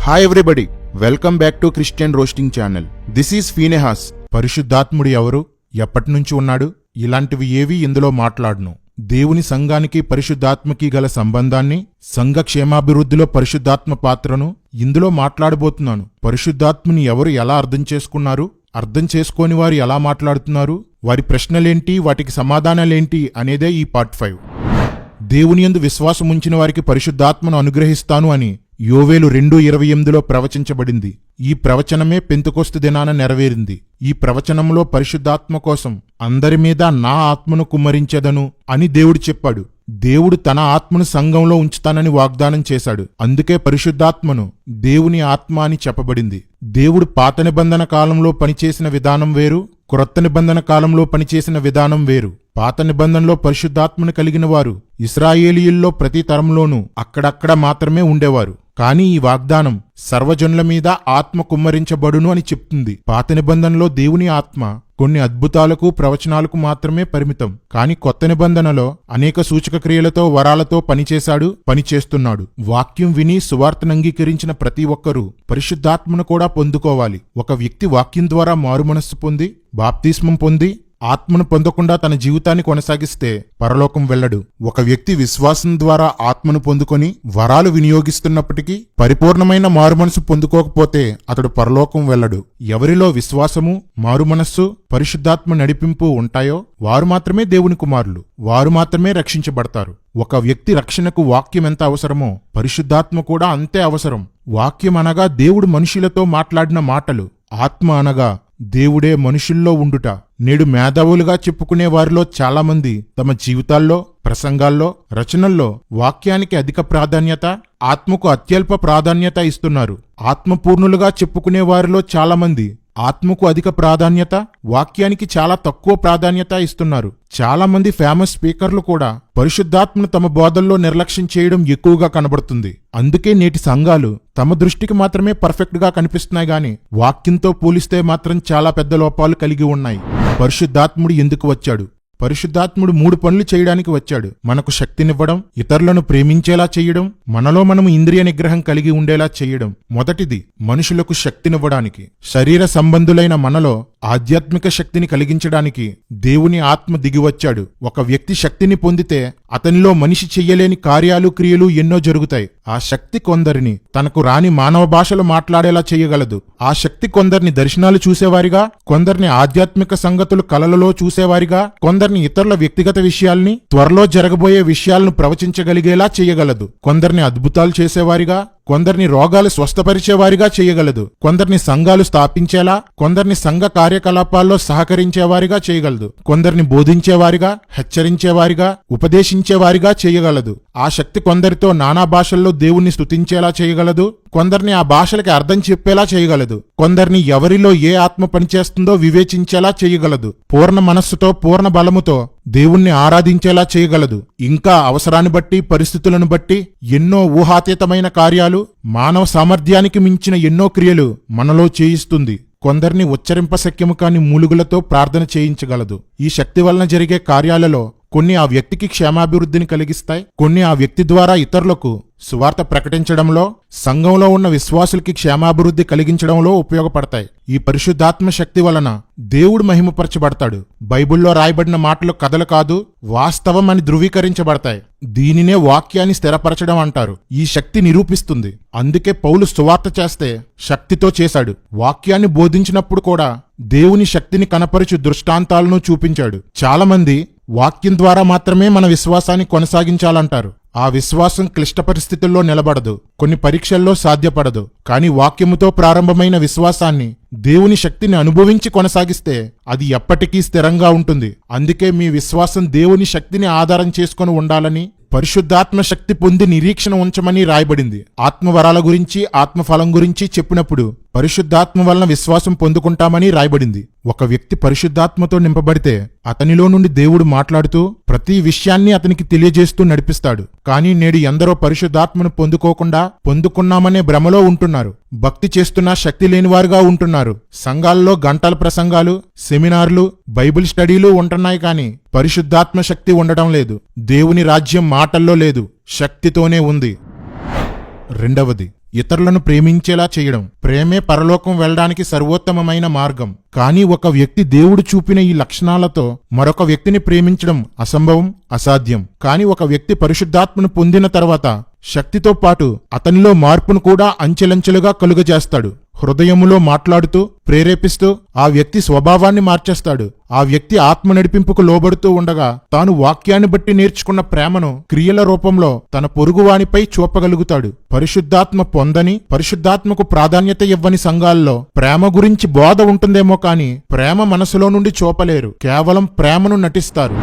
Hi everybody, welcome back to Christian roasting channel. This is Phinehas. పరిశుద్ధాత్ముడు ఎవరు, ఎప్పటి నుంచి ఉన్నాడు, ఇలాంటివి ఏవీ ఇందులో మాట్లాడను. దేవుని సంఘానికి పరిశుద్ధాత్మకి గల సంబంధాన్ని, సంఘ క్షేమాభివృద్ధిలో పరిశుద్ధాత్మ పాత్రను ఇందులో మాట్లాడబోతున్నాను. పరిశుద్ధాత్మని ఎవరు ఎలా అర్థం చేసుకున్నారు, అర్థం చేసుకోని వారు ఎలా మాట్లాడుతున్నారు, వారి ప్రశ్నలేంటి, వాటికి సమాధానాలేంటి అనేదే ఈ పార్ట్ 5. దేవుని యందు విశ్వాసముంచిన వారికి పరిశుద్ధాత్మను అనుగ్రహిస్తాను అని యోవేలు 2:28లో ప్రవచించబడింది. ఈ ప్రవచనమే పెంతెకొస్తు దినాన నెరవేరింది. ఈ ప్రవచనంలో పరిశుద్ధాత్మ కోసం అందరి మీద నా ఆత్మను కుమ్మరించెదను అని దేవుడు చెప్పాడు. దేవుడు తన ఆత్మను సంఘంలో ఉంచుతానని వాగ్దానం చేశాడు. అందుకే పరిశుద్ధాత్మను దేవుని ఆత్మ అని చెప్పబడింది. దేవుడు పాత నిబంధన కాలంలో పనిచేసిన విధానం వేరు, క్రొత్త నిబంధన కాలంలో పనిచేసిన విధానం వేరు. పాత నిబంధనలో పరిశుద్ధాత్మను కలిగిన వారు ఇశ్రాయేలీయుల్లో ప్రతి తరంలోనూ అక్కడక్కడ మాత్రమే ఉండేవారు. కానీ ఈ వాగ్దానం సర్వజనుల మీద ఆత్మ కుమ్మరించబడును అని చెప్తుంది. పాత నిబంధనలో దేవుని ఆత్మ కొన్ని అద్భుతాలకు, ప్రవచనాలకు మాత్రమే పరిమితం. కాని కొత్త నిబంధనలో అనేక సూచక క్రియలతో, వరాలతో పనిచేస్తున్నాడు. వాక్యం విని సువార్తను అంగీకరించిన ప్రతి ఒక్కరూ పరిశుద్ధాత్మను కూడా పొందుకోవాలి. ఒక వ్యక్తి వాక్యం ద్వారా మారుమనస్సు పొంది, బాప్తిస్మం పొంది, ఆత్మను పొందకుండా తన జీవితాన్ని కొనసాగిస్తే పరలోకం వెళ్ళడు. ఒక వ్యక్తి విశ్వాసం ద్వారా ఆత్మను పొందుకొని వరాలు వినియోగిస్తున్నప్పటికీ పరిపూర్ణమైన మారుమనసు పొందుకోకపోతే అతడు పరలోకం వెళ్ళడు. ఎవరిలో విశ్వాసము, మారుమనస్సు, పరిశుద్ధాత్మ నడిపింపు ఉంటాయో వారు మాత్రమే దేవుని కుమారులు. వారు మాత్రమే రక్షించబడతారు. ఒక వ్యక్తి రక్షణకు వాక్యం ఎంత అవసరమో పరిశుద్ధాత్మ కూడా అంతే అవసరం. వాక్యం అనగా దేవుడు మనుషులతో మాట్లాడిన మాటలు. ఆత్మ అనగా దేవుడే మనుషుల్లో ఉండుట. నేడు మేధావులుగా చెప్పుకునే వారిలో చాలామంది తమ జీవితాల్లో, ప్రసంగాల్లో, రచనల్లో వాక్యానికి అధిక ప్రాధాన్యత, ఆత్మకు అత్యల్ప ప్రాధాన్యత ఇస్తున్నారు. ఆత్మపూర్ణులుగా చెప్పుకునే వారిలో చాలామంది ఆత్మకు అధిక ప్రాధాన్యత, వాక్యానికి చాలా తక్కువ ప్రాధాన్యత ఇస్తున్నారు. చాలా మంది ఫేమస్ స్పీకర్లు కూడా పరిశుద్ధాత్మను తమ బోధల్లో నిర్లక్ష్యం చేయడం ఎక్కువగా కనబడుతుంది. అందుకే నేటి సంఘాలు తమ దృష్టికి మాత్రమే పర్ఫెక్ట్ గా కనిపిస్తున్నాయి గాని వాక్యంతో పోలిస్తే మాత్రం చాలా పెద్ద లోపాలు కలిగి ఉన్నాయి. పరిశుద్ధాత్ముడు ఎందుకు వచ్చాడు? పరిశుద్ధాత్ముడు 3 పనులు చేయడానికి వచ్చాడు. మనకు శక్తినివ్వడం, ఇతరులను ప్రేమించేలా చేయడం, మనలో మనము ఇంద్రియ నిగ్రహం కలిగి ఉండేలా చేయడం. మొదటిది మనుషులకు శక్తినివ్వడానికి. శరీర సంబంధులైన మనలో ఆధ్యాత్మిక శక్తిని కలిగించడానికి దేవుని ఆత్మ దిగివచ్చాడు. ఒక వ్యక్తి శక్తిని పొందితే అతనిలో మనిషి చెయ్యలేని కార్యాలు, క్రియలు ఎన్నో జరుగుతాయి. ఆ శక్తి కొందరిని తనకు రాని మానవ భాషలు మాట్లాడేలా చేయగలదు. ఆ శక్తి కొందరిని దర్శనాలు చూసేవారిగా, కొందరిని ఆధ్యాత్మిక సంగతులు కలలలో చూసేవారిగా, కొందరిని ఇతరుల వ్యక్తిగత విషయాల్ని, త్వరలో జరగబోయే విషయాలను ప్రవచించగలిగేలా చేయగలదు. కొందరిని అద్భుతాలు చేసేవారిగా, కొందరిని రోగాలు స్వస్థపరిచేవారిగా చేయగలదు. కొందరిని సంఘాలు స్థాపించేలా, కొందరిని సంఘ కార్యకలాపాల్లో సహకరించేవారిగా చేయగలదు. కొందరిని బోధించేవారిగా, హెచ్చరించేవారిగా, ఉపదేశించేవారిగా చేయగలదు. ఆ శక్తి కొందరితో నానా భాషల్లో దేవుణ్ణి స్తుతించేలా చేయగలదు. కొందరిని ఆ భాషలకి అర్థం చెప్పేలా చేయగలదు. కొందరిని ఎవరిలో ఏ ఆత్మ పనిచేస్తుందో వివేచించేలా చేయగలదు. పూర్ణ మనస్సుతో, పూర్ణ బలముతో దేవుణ్ణి ఆరాధించేలా చేయగలదు. ఇంకా అవసరాన్ని బట్టి, పరిస్థితులను బట్టి ఎన్నో ఊహాతీతమైన కార్యాలు, మానవ సామర్థ్యానికి మించిన ఎన్నో క్రియలు మనలో చేయిస్తుంది. కొందరిని ఉచ్చరింపశక్యము కాని మూలుగులతో ప్రార్థన చేయించగలదు. ఈ శక్తి వలన జరిగే కార్యాలలో కొన్ని ఆ వ్యక్తికి క్షేమాభివృద్ధిని కలిగిస్తాయి. కొన్ని ఆ వ్యక్తి ద్వారా ఇతరులకు సువార్త ప్రకటించడంలో, సంఘంలో ఉన్న విశ్వాసులకి క్షేమాభివృద్ధి కలిగించడంలో ఉపయోగపడతాయి. ఈ పరిశుద్ధాత్మ శక్తి వలన దేవుడు మహిమపరచబడతాడు. బైబిల్లో రాయబడిన మాటలు కథలు కాదు, వాస్తవం అని ధృవీకరించబడతాయి. దీనినే వాక్యాన్ని స్థిరపరచడం అంటారు. ఈ శక్తి నిరూపిస్తుంది. అందుకే పౌలు సువార్త చేస్తే శక్తితో చేశాడు. వాక్యాన్ని బోధించినప్పుడు కూడా దేవుని శక్తిని కనపరుచు దృష్టాంతాలను చూపించాడు. చాలామంది వాక్యం ద్వారా మాత్రమే మన విశ్వాసాన్ని కొనసాగించాలంటారు. ఆ విశ్వాసం క్లిష్ట పరిస్థితుల్లో నిలబడదు, కొన్ని పరీక్షల్లో సాధ్యపడదు. కానీ వాక్యముతో ప్రారంభమైన విశ్వాసాన్ని, దేవుని శక్తిని అనుభవించి కొనసాగిస్తే అది ఎప్పటికీ స్థిరంగా ఉంటుంది. అందుకే మీ విశ్వాసం దేవుని శక్తిని ఆధారం చేసుకొని ఉండాలని, పరిశుద్ధాత్మ శక్తి పొంది నిరీక్షణ ఉంచమని రాయబడింది. ఆత్మవరాల గురించి, ఆత్మఫలం గురించి చెప్పినప్పుడు పరిశుద్ధాత్మ వలన విశ్వాసం పొందుకుంటామని రాయబడింది. ఒక వ్యక్తి పరిశుద్ధాత్మతో నింపబడితే అతనిలో నుండి దేవుడు మాట్లాడుతూ ప్రతి విషయాన్ని అతనికి తెలియజేస్తూ నడిపిస్తాడు. కానీ నేడు ఎందరో పరిశుద్ధాత్మను పొందుకోకుండా పొందుకున్నామనే భ్రమలో ఉంటున్నారు. భక్తి చేస్తున్నా శక్తి లేనివారుగా ఉంటున్నారు. సంఘాల్లో గంటల ప్రసంగాలు, సెమినార్లు, బైబిల్ స్టడీలు ఉంటున్నాయి కానీ పరిశుద్ధాత్మ శక్తి ఉండడం లేదు. దేవుని రాజ్యం మాటల్లో లేదు, శక్తితోనే ఉంది. రెండవది, ఇతరులను ప్రేమించేలా చేయడం. ప్రేమే పరలోకం వెళ్ళడానికి సర్వోత్తమమైన మార్గం. కానీ ఒక వ్యక్తి దేవుడు చూపిన ఈ లక్షణాలతో మరొక వ్యక్తిని ప్రేమించడం అసంభవం, అసాధ్యం. కానీ ఒక వ్యక్తి పరిశుద్ధాత్మను పొందిన తర్వాత శక్తితో పాటు అతనిలో మార్పును కూడా అంచెలంచెలుగా కలుగజేస్తాడు. హృదయములో మాట్లాడుతూ ప్రేరేపిస్తూ ఆ వ్యక్తి స్వభావాన్ని మార్చేస్తాడు. ఆ వ్యక్తి ఆత్మ నడిపింపుకు లోబడుతూ ఉండగా తాను వాక్యాన్ని బట్టి నేర్చుకున్న ప్రేమను క్రియల రూపంలో తన పొరుగువానిపై చూపగలుగుతాడు. పరిశుద్ధాత్మ పొందని, పరిశుద్ధాత్మకు ప్రాధాన్యత ఇవ్వని సంఘాల్లో ప్రేమ గురించి బోధ ఉంటుందేమో కానీ ప్రేమ మనసులో నుండి చూపలేరు. కేవలం ప్రేమను నటిస్తారు.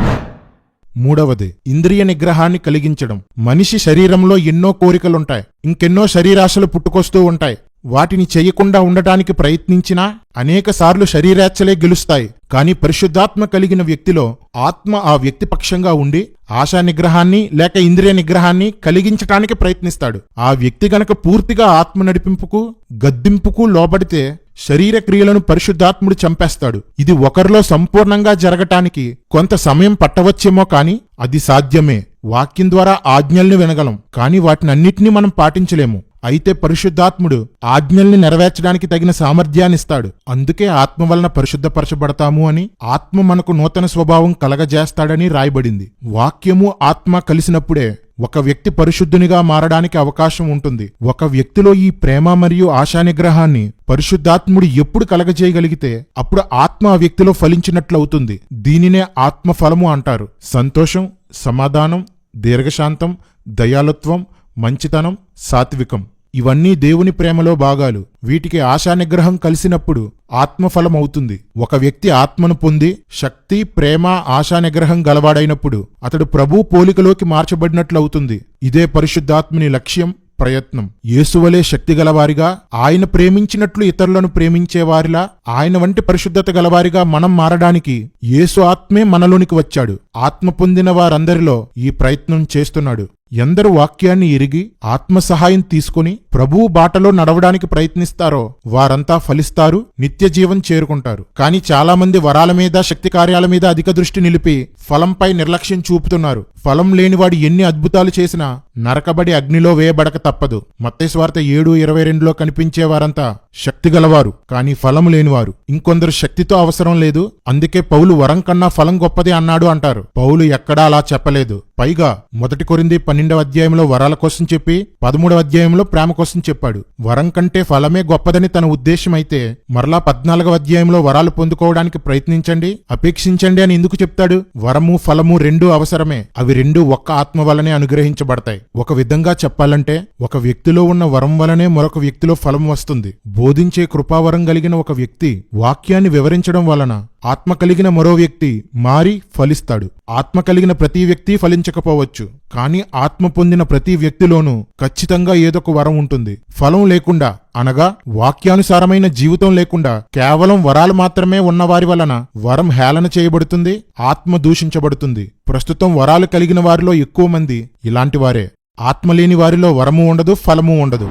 మూడవది, ఇంద్రియ నిగ్రహాన్ని కలిగించడం. మనిషి శరీరంలో ఎన్నో కోరికలుంటాయి, ఇంకెన్నో శరీరాశలు పుట్టుకొస్తూ ఉంటాయి. వాటిని చెయ్యకుండా ఉండటానికి ప్రయత్నించినా అనేకసార్లు శరీరేచ్ఛలే గెలుస్తాయి. కాని పరిశుద్ధాత్మ కలిగిన వ్యక్తిలో ఆత్మ ఆ వ్యక్తి పక్షంగా ఉండి ఆశా నిగ్రహాన్ని లేక ఇంద్రియ నిగ్రహాన్ని కలిగించటానికి ప్రయత్నిస్తాడు. ఆ వ్యక్తి గనక పూర్తిగా ఆత్మ నడిపింపుకు, గద్దింపుకు లోబడితే శరీర క్రియలను పరిశుద్ధాత్ముడు చంపేస్తాడు. ఇది ఒకరిలో సంపూర్ణంగా జరగటానికి కొంత సమయం పట్టవచ్చేమో కాని అది సాధ్యమే. వాక్యం ద్వారా ఆజ్ఞల్ని వినగలం, కాని వాటినన్నిటినీ మనం పాటించలేము. అయితే పరిశుద్ధాత్ముడు ఆజ్ఞల్ని నెరవేర్చడానికి తగిన సామర్థ్యాన్నిస్తాడు. అందుకే ఆత్మ వలన పరిశుద్ధపరచబడతాము అని, ఆత్మ మనకు నూతన స్వభావం కలగజేస్తాడని రాయబడింది. వాక్యము ఆత్మ కలిసినప్పుడే ఒక వ్యక్తి పరిశుద్ధునిగా మారడానికి అవకాశం ఉంటుంది. ఒక వ్యక్తిలో ఈ ప్రేమ మరియు ఆశానిగ్రహాన్ని పరిశుద్ధాత్ముడు ఎప్పుడు కలగజేయగలిగితే అప్పుడు ఆత్మ ఆ వ్యక్తిలో ఫలించినట్లవుతుంది. దీనినే ఆత్మఫలము అంటారు. సంతోషం, సమాధానం, దీర్ఘశాంతం, దయాళుత్వం, మంచితనం, సాత్వికం ఇవన్నీ దేవుని ప్రేమలో భాగాలు. వీటికి ఆశానిగ్రహం కలిసినప్పుడు ఆత్మఫలమవుతుంది. ఒక వ్యక్తి ఆత్మను పొంది శక్తి, ప్రేమ, ఆశానిగ్రహం గలవాడైనప్పుడు అతడు ప్రభు పోలికలోకి మార్చబడినట్లవుతుంది. ఇదే పరిశుద్ధాత్మని లక్ష్యం, ప్రయత్నం. యేసువలే శక్తిగలవారిగా, ఆయన ప్రేమించినట్లు ఇతరులను ప్రేమించేవారిలా, ఆయన వంటి పరిశుద్ధత గలవారిగా మనం మారడానికి యేసు ఆత్మే మనలోనికి వచ్చాడు. ఆత్మ పొందిన వారందరిలో ఈ ప్రయత్నం చేస్తున్నాడు. ఎందరు వాక్యాన్ని ఎరిగి ఆత్మ సహాయం తీసుకుని ప్రభువు బాటలో నడవడానికి ప్రయత్నిస్తారో వారంతా ఫలిస్తారు, నిత్య జీవం చేరుకుంటారు. కానీ చాలా మంది వరాల మీద, శక్తి కార్యాల మీద అధిక దృష్టి నిలిపి ఫలంపై నిర్లక్ష్యం చూపుతున్నారు. ఫలం లేనివాడు ఎన్ని అద్భుతాలు చేసినా నరకబడి అగ్నిలో వేయబడక తప్పదు. మత్తయి సువార్త 7:22లో కనిపించే వారంతా శక్తి గలవారు, కానీ ఫలం లేనివారు. ఇంకొందరు శక్తితో అవసరం లేదు, అందుకే పౌలు వరం కన్నా ఫలం గొప్పది అన్నాడు అంటారు. పౌలు ఎక్కడా అలా చెప్పలేదు. పైగా 1 కొరింథీ 12వ అధ్యాయంలో వరాల కోసం చెప్పి 13వ అధ్యాయంలో ప్రేమ కోసం చెప్పాడు. వరం కంటే ఫలమే గొప్పదని తన ఉద్దేశమైతే మరలా 14వ అధ్యాయంలో వరాలు పొందుకోవడానికి ప్రయత్నించండి, అపేక్షించండి అని ఎందుకు చెప్తాడు? వరము, ఫలము రెండూ అవసరమే. అవి రెండూ ఒక్క ఆత్మ వలనే అనుగ్రహించబడతాయి. ఒక విధంగా చెప్పాలంటే ఒక వ్యక్తిలో ఉన్న వరం వలనే మరొక వ్యక్తిలో ఫలం వస్తుంది. బోధించే కృపావరం కలిగిన ఒక వ్యక్తి వాక్యాన్ని వివరించడం వలన ఆత్మ కలిగిన మరో వ్యక్తి మారి ఫలిస్తాడు. ఆత్మ కలిగిన ప్రతి వ్యక్తి ఫలించకపోవచ్చు, కానీ ఆత్మ పొందిన ప్రతి వ్యక్తిలోనూ ఖచ్చితంగా ఏదొక వరం ఉంటుంది. ఫలం లేకుండా, అనగా వాక్యానుసారమైన జీవితం లేకుండా కేవలం వరాలు మాత్రమే ఉన్నవారి వలన వరం హేళన చేయబడుతుంది, ఆత్మ దూషించబడుతుంది. ప్రస్తుతం వరాలు కలిగిన వారిలో ఎక్కువ మంది ఇలాంటి వారే. ఆత్మ లేని వారిలో వరము ఉండదు, ఫలము ఉండదు.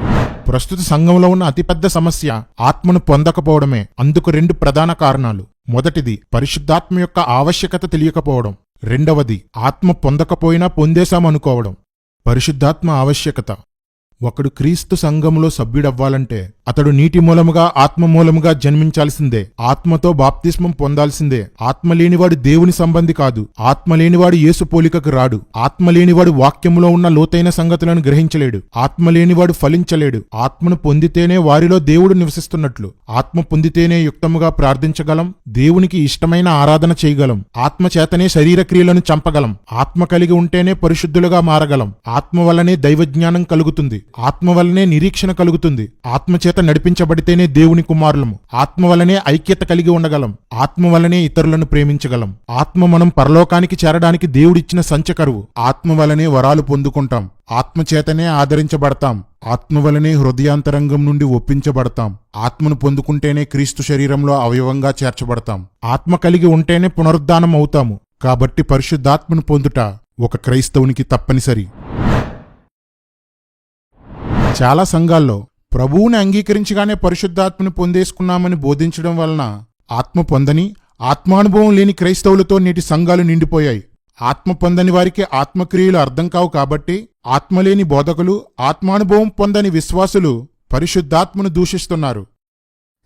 ప్రస్తుత సంఘంలో ఉన్న అతిపెద్ద సమస్య ఆత్మను పొందకపోవడమే. అందుకు 2 ప్రధాన కారణాలు. మొదటిది పరిశుద్ధాత్మ యొక్క ఆవశ్యకత తెలియకపోవడం. రెండవది ఆత్మ పొందకపోయినా పొందేశామనుకోవడం. పరిశుద్ధాత్మ ఆవశ్యకత. ఒకడు క్రీస్తు సంఘములో సభ్యుడవ్వాలంటే అతడు నీటి మూలముగా, ఆత్మ మూలముగా జన్మించాల్సిందే. ఆత్మతో బాప్తిస్మం పొందాల్సిందే. ఆత్మ లేనివాడు దేవుని సంబంధి కాదు. ఆత్మ లేనివాడు యేసు పోలికకు రాడు. ఆత్మ లేనివాడు వాక్యములో ఉన్న లోతైన సంగతులను గ్రహించలేడు. ఆత్మ లేనివాడు ఫలించలేడు. ఆత్మను పొందితేనే వారిలో దేవుడు నివసిస్తున్నట్లు. ఆత్మ పొందితేనే యుక్తముగా ప్రార్థించగలం, దేవునికి ఇష్టమైన ఆరాధన చేయగలం. ఆత్మ చేతనే శరీర క్రియలను చంపగలం. ఆత్మ కలిగి ఉంటేనే పరిశుద్ధులుగా మారగలం. ఆత్మ వల్లనే దైవజ్ఞానం కలుగుతుంది. ఆత్మ వల్లనే నిరీక్షణ కలుగుతుంది. ఆత్మచేత నడిపించబడితేనే దేవుని కుమారులము. ఆత్మ వల్లనే ఐక్యత కలిగి ఉండగలం. ఆత్మ వల్లనే ఇతరులను ప్రేమించగలం. ఆత్మ మనం పరలోకానికి చేరడానికి దేవుడిచ్చిన సంచకరువు. ఆత్మ వల్లనే వరాలు పొందుకుంటాం. ఆత్మచేతనే ఆదరించబడతాం. ఆత్మ వలనే హృదయాంతరంగం నుండి ఒప్పించబడతాం. ఆత్మను పొందుకుంటేనే క్రీస్తు శరీరంలో అవయవంగా చేర్చబడతాం. ఆత్మ కలిగి ఉంటేనే పునరుద్ధానం అవుతాము. కాబట్టి పరిశుద్ధాత్మను పొందుట ఒక క్రైస్తవునికి తప్పనిసరి. చాలా సంఘాల్లో ప్రభువుని అంగీకరించగానే పరిశుద్ధాత్మను పొందేసుకున్నామని బోధించడం వలన ఆత్మ పొందని, ఆత్మానుభవం లేని క్రైస్తవులతో నేటి సంఘాలు నిండిపోయాయి. ఆత్మ పొందని వారికి ఆత్మక్రియలు అర్థం కావు కాబట్టి ఆత్మలేని బోధకులు, ఆత్మానుభవం పొందని విశ్వాసులు పరిశుద్ధాత్మను దూషిస్తున్నారు.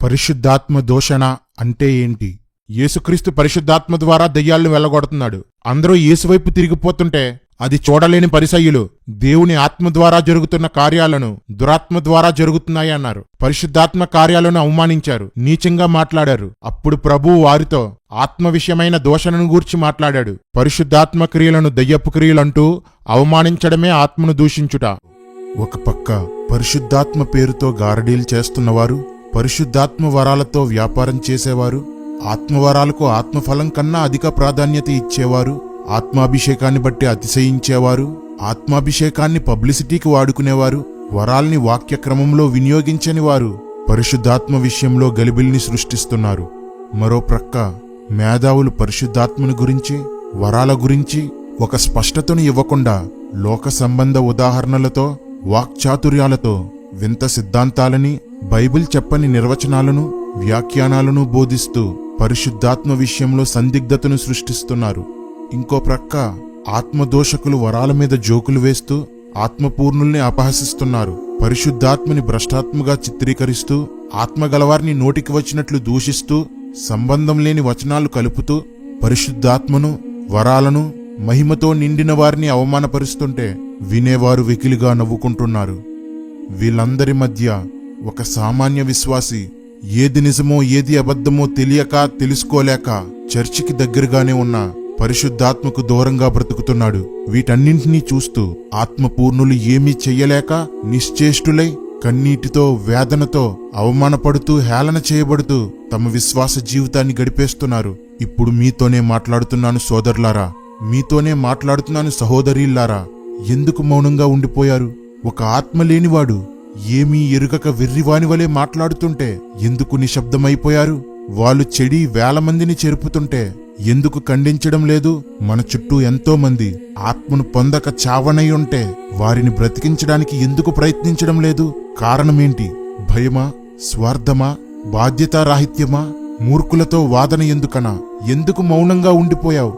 పరిశుద్ధాత్మ దూషణ అంటే ఏంటి? యేసుక్రీస్తు పరిశుద్ధాత్మ ద్వారా దెయ్యాలను వెళ్ళగొడుతున్నాడు. అందరూ యేసువైపు తిరిగిపోతుంటే అది చూడలేని పరిసయ్యులు దేవుని ఆత్మ ద్వారా జరుగుతున్న కార్యాలను దురాత్మ ద్వారా జరుగుతున్నాయి అన్నారు. పరిశుద్ధాత్మ కార్యాలను అవమానించారు, నీచంగా మాట్లాడారు. అప్పుడు ప్రభువు వారితో ఆత్మ విషయమైన దూషణను గూర్చి మాట్లాడాడు. పరిశుద్ధాత్మ క్రియలను దయ్యపు క్రియలంటూ అవమానించడమే ఆత్మను దూషించుట. ఒక పక్క పరిశుద్ధాత్మ పేరుతో గారడీలు చేస్తున్నవారు, పరిశుద్ధాత్మ వరాలతో వ్యాపారం చేసేవారు, ఆత్మవరాలకు ఆత్మఫలం కన్నా అధిక ప్రాధాన్యత ఇచ్చేవారు, ఆత్మాభిషేకాన్ని బట్టి అతిశయించేవారు, ఆత్మాభిషేకాన్ని పబ్లిసిటీకి వాడుకునేవారు, వరాల్ని వాక్యక్రమంలో వినియోగించని వారు పరిశుద్ధాత్మ విషయంలో గలిబిల్ని సృష్టిస్తున్నారు. మరో ప్రక్క మేధావులు పరిశుద్ధాత్మను గురించి, వరాల గురించి ఒక స్పష్టతను ఇవ్వకుండా లోక సంబంధ ఉదాహరణలతో, వాక్చాతుర్యాలతో వింత సిద్ధాంతాలని, బైబిల్ చెప్పని నిర్వచనాలను, వ్యాఖ్యానాలను బోధిస్తూ పరిశుద్ధాత్మ విషయంలో సందిగ్ధతను సృష్టిస్తున్నారు. ఇంకో ప్రక్క ఆత్మదోషకులు వరాల మీద జోకులు వేస్తూ ఆత్మపూర్ణుల్ని అపహసిస్తున్నారు. పరిశుద్ధాత్మని భ్రష్టాత్మగా చిత్రీకరిస్తూ, ఆత్మగలవారిని నోటికి వచ్చినట్లు దూషిస్తూ, సంబంధం లేని వచనాలు కలుపుతూ పరిశుద్ధాత్మను, వరాలను, మహిమతో నిండిన వారిని అవమానపరుస్తుంటే వినేవారు వెకిలిగా నవ్వుకుంటున్నారు. వీళ్ళందరి మధ్య ఒక సామాన్య విశ్వాసి ఏది నిజమో ఏది అబద్ధమో తెలియక, తెలుసుకోలేక చర్చికి దగ్గరగానే ఉన్న పరిశుద్ధాత్మకు దూరంగా బ్రతుకుతున్నాడు. వీటన్నింటినీ చూస్తూ ఆత్మపూర్ణులు ఏమీ చెయ్యలేక నిశ్చేష్టులై కన్నీటితో, వేదనతో, అవమానపడుతూ, హేళన చేయబడుతూ తమ విశ్వాస జీవితాన్ని గడిపేస్తున్నారు. ఇప్పుడు మీతోనే మాట్లాడుతున్నాను సోదరులారా, మీతోనే మాట్లాడుతున్నాను సహోదరీల్లారా. ఎందుకు మౌనంగా ఉండిపోయారు? ఒక ఆత్మ లేనివాడు ఏమీ ఎరుగక వెర్రివానివలే మాట్లాడుతుంటే ఎందుకు నిశ్శబ్దమైపోయారు? వాళ్ళు చెడి వేల మందిని చెరుపుతుంటే ఎందుకు ఖండించడం లేదు? మన చుట్టూ ఎంతో మంది ఆత్మను పొందక చావనై ఉంటే వారిని బ్రతికించడానికి ఎందుకు ప్రయత్నించడం లేదు? కారణమేంటి? భయమా? స్వార్థమా? బాధ్యతారాహిత్యమా? మూర్ఖులతో వాదన ఎందుకనా? ఎందుకు మౌనంగా ఉండిపోయావు?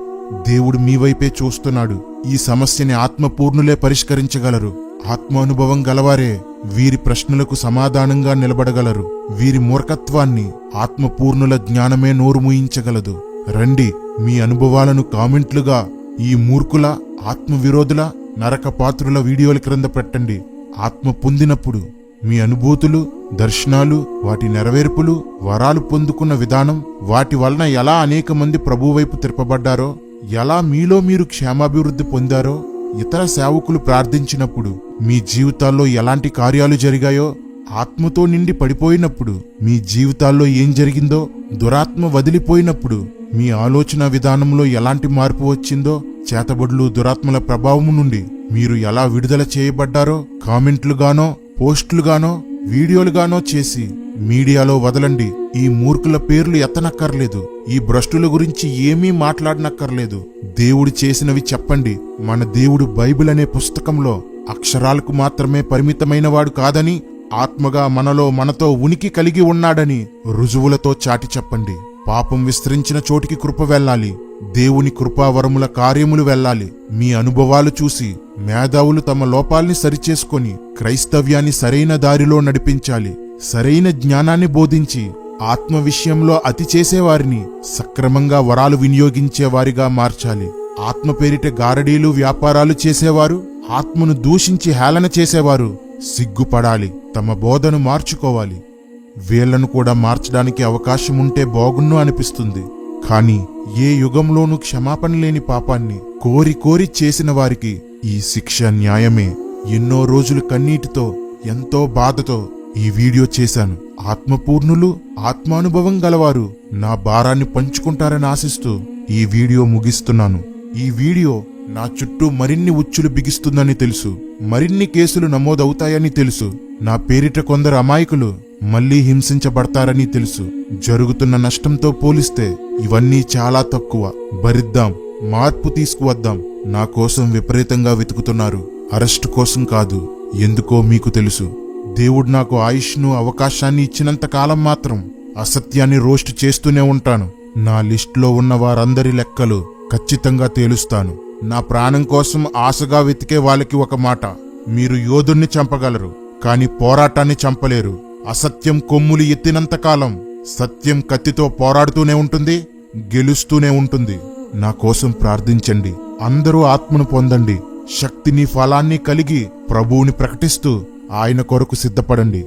దేవుడు మీ వైపే చూస్తున్నాడు. ఈ సమస్యని ఆత్మపూర్ణులే పరిష్కరించగలరు. ఆత్మానుభవం గలవారే వీరి ప్రశ్నలకు సమాధానంగా నిలబడగలరు. వీరి మూర్ఖత్వాన్ని ఆత్మపూర్ణుల జ్ఞానమే నోరు మూయించగలదు. రండి, మీ అనుభవాలను కామెంట్లుగా ఈ మూర్ఖుల, ఆత్మవిరోధుల, నరకపాత్రుల వీడియోల క్రింద పెట్టండి. ఆత్మ పొందినప్పుడు మీ అనుభూతులు, దర్శనాలు, వాటి నెరవేర్పులు, వరాలు పొందుకున్న విధానం, వాటి వలన ఎలా అనేక మంది ప్రభువైపు తిరపబడ్డారో, ఎలా మీలో మీరు క్షేమాభివృద్ధి పొందారో, ఇతర సేవకులు ప్రార్థించినప్పుడు మీ జీవితాల్లో ఎలాంటి కార్యాలు జరిగాయో, ఆత్మతో నిండి పడిపోయినప్పుడు మీ జీవితాల్లో ఏం జరిగిందో, దురాత్మ వదిలిపోయినప్పుడు మీ ఆలోచన విధానంలో ఎలాంటి మార్పు వచ్చిందో, చేతబడులు, దురాత్మల ప్రభావం నుండి మీరు ఎలా విడుదల చేయబడ్డారో కామెంట్లుగానో, పోస్టులుగానో, వీడియోలుగానో చేసి మీడియాలో వదలండి. ఈ మూర్ఖుల పేర్లు ఎత్తనక్కర్లేదు. ఈ భ్రష్టుల గురించి ఏమీ మాట్లాడనక్కర్లేదు. దేవుడు చేసినవి చెప్పండి. మన దేవుడు బైబిల్ అనే పుస్తకంలో అక్షరాలకు మాత్రమే పరిమితమైనవాడు కాదని, ఆత్మగా మనలో మనతో ఉనికి కలిగి ఉన్నాడని రుజువులతో చాటి చెప్పండి. పాపం విస్తరించిన చోటికి కృప వెళ్ళాలి. దేవుని కృపావరముల కార్యములు వెళ్ళాలి. మీ అనుభవాలు చూసి మేధావులు తమ లోపాల్ని సరిచేసుకొని క్రైస్తవ్యాన్ని సరైన దారిలో నడిపించాలి. సరైన జ్ఞానాన్ని బోధించి ఆత్మ విషయంలో అతి చేసేవారిని సక్రమంగా వరాలు వినియోగించేవారిగా మార్చాలి. ఆత్మ పేరిట గారడీలు, వ్యాపారాలు చేసేవారు, ఆత్మను దూషించి హేళన చేసేవారు సిగ్గుపడాలి. తమ బోధను మార్చుకోవాలి. వీళ్లను కూడా మార్చడానికి అవకాశం ఉంటే బాగున్ను అనిపిస్తుంది. కాని ఏ యుగంలోనూ క్షమాపణ లేని పాపాన్ని కోరి కోరి చేసిన వారికి ఈ శిక్ష న్యాయమే. ఎన్నో రోజులు కన్నీటితో, ఎంతో బాధతో ఈ వీడియో చేశాను. ఆత్మపూర్ణులు, ఆత్మానుభవం గలవారు నా భారాన్ని పంచుకుంటారని ఆశిస్తూ ఈ వీడియో ముగిస్తున్నాను. ఈ వీడియో నా చుట్టూ మరిన్ని ఉచ్చులు బిగిస్తుందని తెలుసు. మరిన్ని కేసులు నమోదవుతాయని తెలుసు. నా పేరిట కొందరు అమాయకులు మళ్లీ హింసించబడతారని తెలుసు. జరుగుతున్న నష్టంతో పోలిస్తే ఇవన్నీ చాలా తక్కువ. భరిద్దాం, మార్పు తీసుకువద్దాం. నా కోసం విపరీతంగా వెతుకుతున్నారు. అరెస్టు కోసం కాదు. ఎందుకో మీకు తెలుసు. దేవుడు నాకు ఆయుష్ను, అవకాశాన్ని ఇచ్చినంత కాలం మాత్రం అసత్యాన్ని రోస్ట్ చేస్తూనే ఉంటాను. నా లిస్టులో ఉన్న వారందరి లెక్కలు ఖచ్చితంగా తేలుస్తాను. నా ప్రాణం కోసం ఆశగా వెతికే వాళ్ళకి ఒక మాట: మీరు యోధుణ్ణి చంపగలరు, కాని పోరాటాన్ని చంపలేరు. అసత్యం కొమ్ములు ఎత్తినంతకాలం సత్యం కత్తితో పోరాడుతూనే ఉంటుంది, గెలుస్తూనే ఉంటుంది. నా కోసం ప్రార్థించండి. అందరూ ఆత్మను పొందండి. శక్తిని ఫలాన్ని కలిగి ప్రభువుని ప్రకటిస్తూ ఆయన కొరకు సిద్ధపడండి.